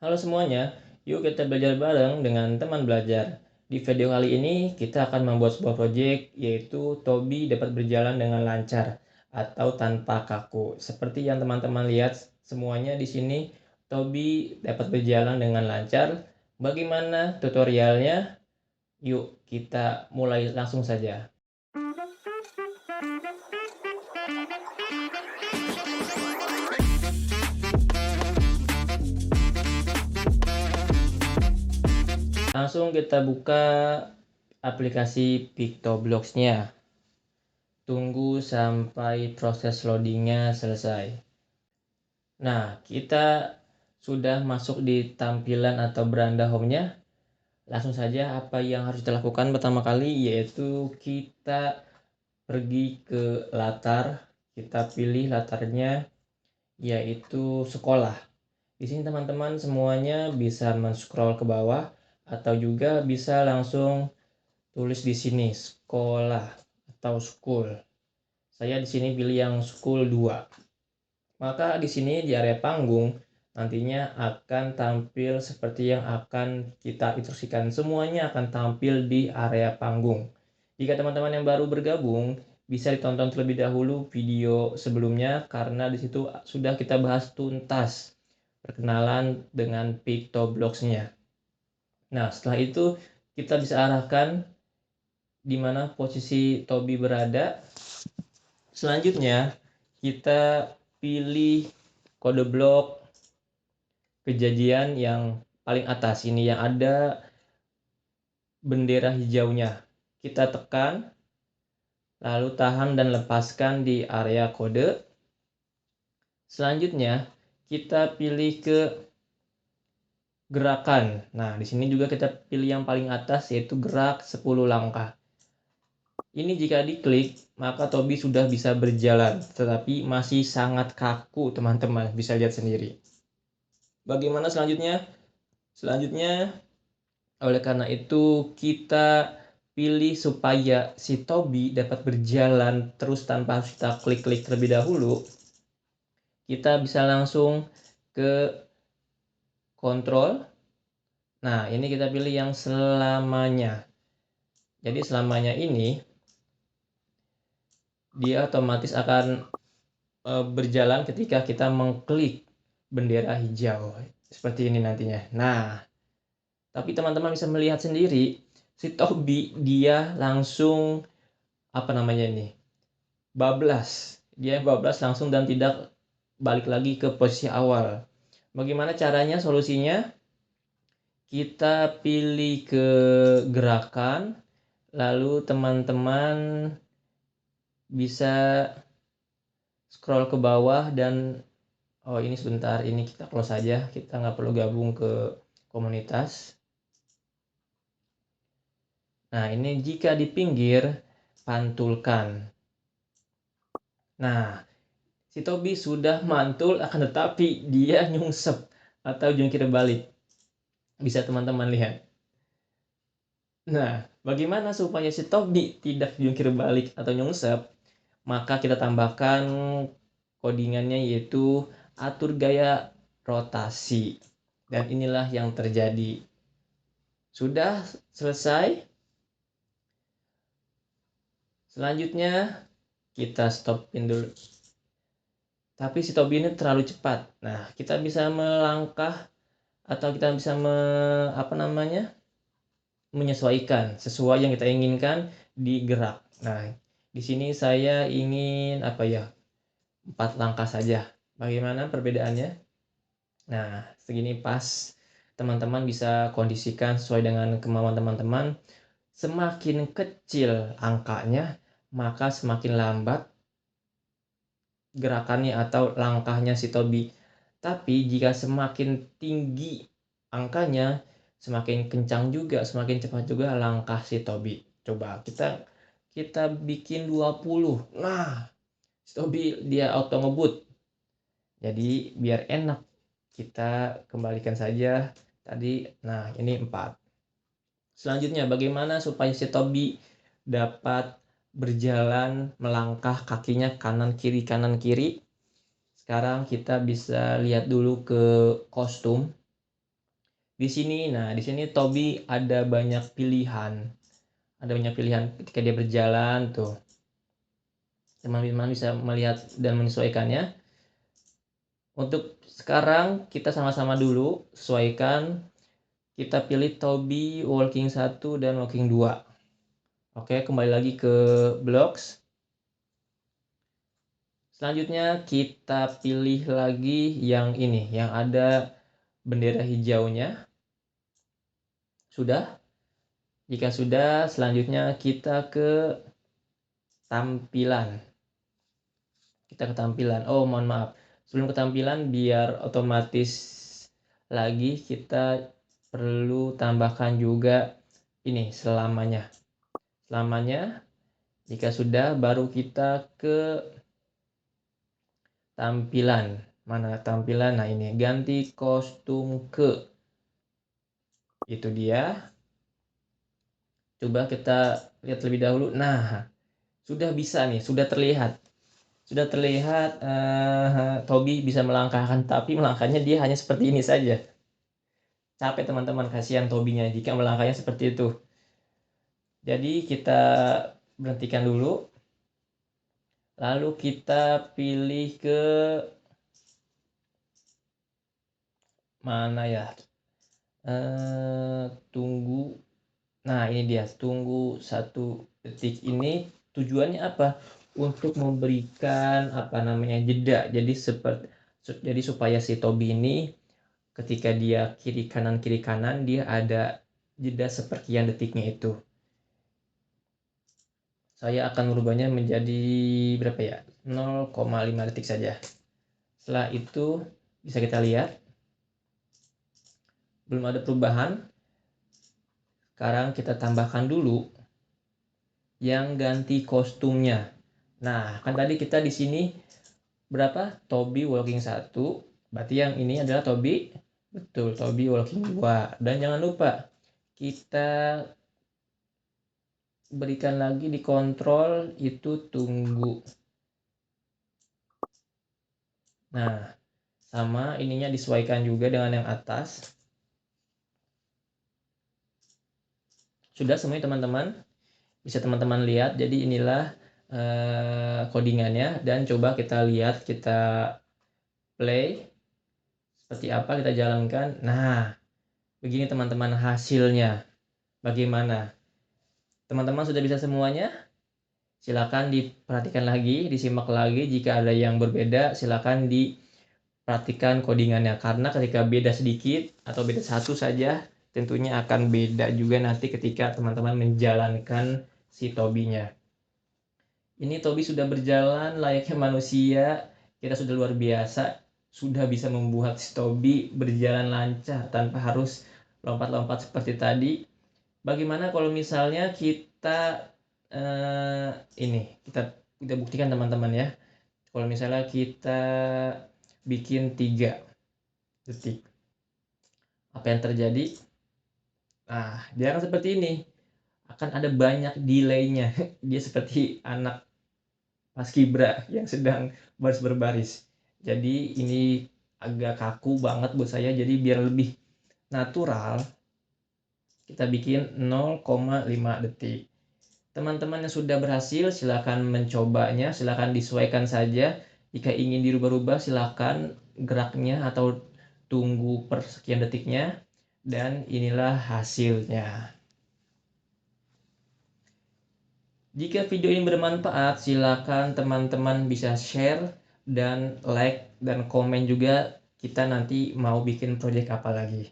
Halo semuanya, yuk kita belajar bareng dengan teman belajar. Di video kali ini kita akan membuat sebuah proyek yaitu Tobi dapat berjalan dengan lancar atau tanpa kaku. Seperti yang teman-teman lihat semuanya di sini, Tobi dapat berjalan dengan lancar. Bagaimana tutorialnya? Yuk kita mulai langsung saja. Langsung kita buka aplikasi PictoBlox-nya. Tunggu sampai proses loadingnya selesai. Nah, kita sudah masuk di tampilan atau beranda home-nya. Langsung saja apa yang harus kita lakukan pertama kali yaitu kita pergi ke latar. Kita pilih latarnya yaitu sekolah. Di sini teman-teman semuanya bisa men-scroll ke bawah atau juga bisa langsung tulis di sini sekolah atau school. Saya di sini pilih yang school 2. Maka di sini di area panggung nantinya akan tampil seperti yang akan kita instruksikan. Semuanya akan tampil di area panggung. Jika teman-teman yang baru bergabung, bisa ditonton terlebih dahulu video sebelumnya karena di situ sudah kita bahas tuntas perkenalan dengan PictoBlox-nya. Nah, setelah itu kita bisa arahkan di mana posisi Tobi berada. Selanjutnya, kita pilih kode blok kejadian yang paling atas ini yang ada bendera hijaunya. Kita tekan, lalu tahan dan lepaskan di area kode. Selanjutnya, kita pilih ke gerakan. Nah, di sini juga kita pilih yang paling atas yaitu gerak 10 langkah. Ini jika diklik, maka Tobi sudah bisa berjalan, tetapi masih sangat kaku teman-teman, bisa lihat sendiri. Bagaimana selanjutnya? Selanjutnya, oleh karena itu kita pilih supaya si Tobi dapat berjalan terus tanpa harus kita klik-klik terlebih dahulu. Kita bisa langsung ke kontrol. Nah, ini kita pilih yang selamanya. Jadi selamanya ini dia otomatis akan berjalan ketika kita mengklik bendera hijau. Seperti ini nantinya. Nah, tapi teman-teman bisa melihat sendiri, si Tobi dia langsung apa namanya ini? Bablas. Dia bablas langsung dan tidak balik lagi ke posisi awal. Bagaimana caranya solusinya? Kita pilih ke gerakan, lalu teman-teman bisa scroll ke bawah dan oh ini sebentar, ini kita close saja, kita nggak perlu gabung ke komunitas. Nah, ini jika di pinggir, pantulkan. Nah, si Tobi sudah mantul, akan tetapi dia nyungsep atau jungkir balik. Bisa teman-teman lihat. Nah, bagaimana supaya si Tobi tidak jungkir balik atau nyungsep? Maka kita tambahkan codingannya yaitu atur gaya rotasi. Dan inilah yang terjadi. Sudah selesai. Selanjutnya kita stopin dulu. Tapi si Tobi ini terlalu cepat. Nah, kita bisa melangkah atau kita bisa menyesuaikan sesuai yang kita inginkan di gerak. Nah, di sini saya ingin 4 langkah saja. Bagaimana perbedaannya? Nah, segini pas. Teman-teman bisa kondisikan sesuai dengan kemauan teman-teman. Semakin kecil angkanya, maka semakin lambat gerakannya atau langkahnya si Tobi. Tapi jika semakin tinggi angkanya, semakin kencang juga, semakin cepat juga langkah si Tobi. Coba kita bikin 20. Nah, si Tobi dia auto ngebut. Jadi biar enak kita kembalikan saja tadi. Nah, ini 4. Selanjutnya bagaimana supaya si Tobi dapat berjalan melangkah kakinya kanan kiri. Sekarang kita bisa lihat dulu ke kostum. Di sini Tobi ada banyak pilihan. Ada banyak pilihan ketika dia berjalan tuh. Teman-teman bisa melihat dan menyesuaikannya. Untuk sekarang kita sama-sama dulu sesuaikan. Kita pilih Tobi walking 1 dan walking 2. Oke, kembali lagi ke blocks. Selanjutnya kita pilih lagi yang ini, yang ada bendera hijaunya. Sudah? Jika sudah, selanjutnya kita ke tampilan. Kita ke tampilan. Oh, mohon maaf. Sebelum ke tampilan, biar otomatis lagi, kita perlu tambahkan juga ini, selamanya. Selamanya, jika sudah, baru kita ke tampilan. Mana tampilan? Nah, ini, ganti kostum ke. Itu dia. Coba kita lihat lebih dahulu. Nah, sudah bisa nih, sudah terlihat. Sudah terlihat Tobi bisa melangkahkan, tapi melangkahnya dia hanya seperti ini saja. Capek teman-teman, kasihan Tobinya jika melangkahnya seperti itu. Jadi kita berhentikan dulu. Lalu kita pilih ke mana ya? Tunggu. Nah, ini dia, tunggu 1 detik ini. Tujuannya apa? Untuk memberikan jeda. Jadi supaya si Tobi ini ketika dia kiri kanan dia ada jeda seperkian detiknya itu. Saya akan merubahnya menjadi berapa ya? 0,5 detik saja. Setelah itu bisa kita lihat belum ada perubahan. Sekarang kita tambahkan dulu yang ganti kostumnya. Nah, kan tadi kita di sini berapa? Tobi walking 1. Berarti yang ini adalah Tobi. Betul, Tobi walking 2. Dan jangan lupa kita berikan lagi di kontrol itu tunggu. Nah, sama ininya disesuaikan juga dengan yang atas. Sudah semuanya teman-teman. Bisa teman-teman lihat. Jadi inilah codingannya, dan coba kita lihat, kita play seperti apa, kita jalankan. Nah, begini teman-teman hasilnya. Bagaimana? Teman-teman sudah bisa semuanya? Silakan diperhatikan lagi, disimak lagi. Jika ada yang berbeda, silakan diperhatikan codingannya. Karena ketika beda sedikit atau beda satu saja, tentunya akan beda juga nanti ketika teman-teman menjalankan si Tobinya. Ini Tobi sudah berjalan layaknya manusia. Kita sudah luar biasa. Sudah bisa membuat si Tobi berjalan lancar tanpa harus lompat-lompat seperti tadi. Bagaimana kalau misalnya kita kita buktikan teman-teman ya. Kalau misalnya kita bikin 3 detik. Apa yang terjadi? Nah, dia akan seperti ini. Akan ada banyak delay-nya. Dia seperti anak paskibra yang sedang baris berbaris. Jadi ini agak kaku banget buat saya. Jadi biar lebih natural, kita bikin 0,5 detik. Teman-teman yang sudah berhasil silakan mencobanya, silakan disesuaikan saja. Jika ingin dirubah-rubah silakan geraknya atau tunggu per sekian detiknya. Dan inilah hasilnya. Jika video ini bermanfaat, silakan teman-teman bisa share dan like dan komen juga, kita nanti mau bikin project apa lagi.